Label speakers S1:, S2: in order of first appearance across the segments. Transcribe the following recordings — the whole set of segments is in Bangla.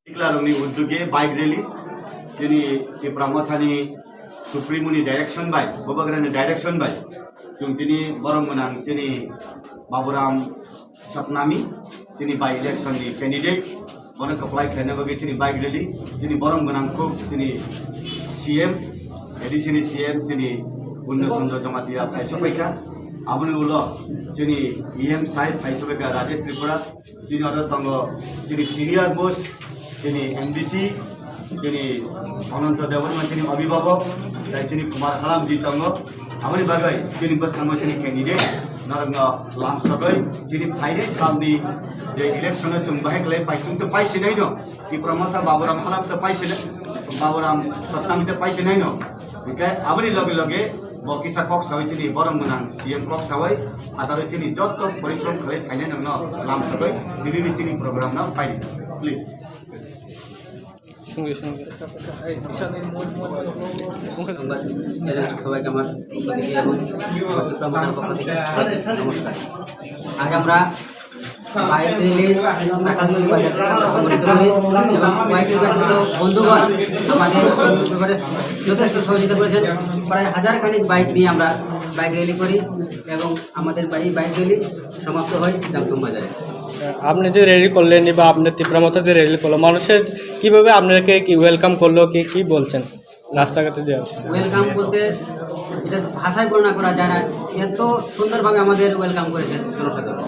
S1: Iklaruni uduge bike rally sini di Pramothani Supremuni direction by Babagrani direction by sini borong menang sini Baburam Sapnami sini by election di candidate orang apply karena bagi sini bike rally sini borong menang kub sini CM jadi sini CM sini Bunda Sondro Jamatia Paisopeka Abang Ulo sini EM side Paisopeka Rajesh Tripura sini ada tanggo sini senior most sini MDC sini Ananta Dewan sini Abhibhabak dan sini Kumar Halamji tanggo Abang bagai sini bas kamu sini candidate narangga lam sabai sini finance saldi je election chungbahe kle paitung to paise nai no ki pramotha Baburam Halam to paise Baburam Satnami to paise nai no bikai abani lage lage Bokisa kok sawai sini borong menang CM kok sawai hadaru sini jotto porishrom khale paine nangno lam sabai diri sini program na pai please
S2: সঙ্গে সঙ্গে
S3: সবাইকে আমার পক্ষ থেকে এবং প্রমোটার পক্ষ থেকে নমস্কার। আজ আমরা বাইক রিলিজ টাকাতলি বাজার থেকে আমরা সংগঠিত করি এবং বাইক রিলিজ বন্ধুগণ আমাদের ব্যাপারে যথেষ্ট সহযোগিতা করেছেন। প্রায় হাজারখানিক বাইক নিয়ে আমরা বাইক র্যালি করি এবং আমাদের এই বাইক র্যালি সমাপ্ত হয় জামতম বাজারে।
S2: আপনি যে র্যালি করলেন বা আপনার তীব্রমতা যে র্যালি করলো মানুষের কীভাবে আপনাকে কি ওয়েলকাম করলো কি বলছেন রাস্তাঘাটে যে আছে
S3: ওয়েলকাম বলতে এটা ভাষায় বর্ণনা করা যায় না, এত সুন্দরভাবে আমাদের ওয়েলকাম করেছেন জনসাধারণ।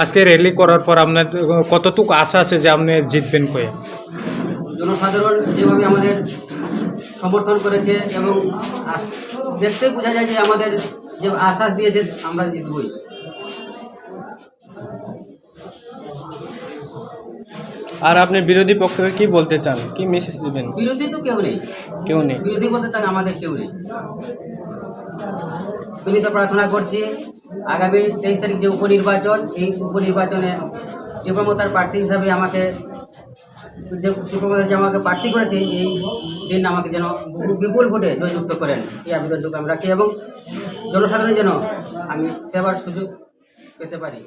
S4: আজকে র্যালি করার পর আপনার কতটুকু আশা আছে যে আপনি জিতবেন কয়ে?
S3: জনসাধারণ যেভাবে আমাদের সমর্থন করেছে এবং দেখতে বোঝা যায় যে আমাদের যে আশ্বাস দিয়েছে আমরা জিতবই।
S2: আর আপনি বিরোধী পক্ষকে কি বলতে চান, কি মেসেজ দেবেন?
S3: বিরোধী তো কেউ নেই, বিরোধী বলতে চান আমাদের কেউ নেই। বিনীত প্রার্থনা করছি আগামী 23 তারিখ যে উপনির্বাচন, এই উপনির্বাচনে তীব্রমতার প্রার্থী হিসাবে আমাকে যে আমাকে প্রার্থী করেছে এই দিন আমাকে যেন বিপুল ভোটে জয়যুক্ত করেন এই আবেদনটুকু আমি রাখি এবং জনসাধারণ যেন আমি সেবার সুযোগ পেতে পারি।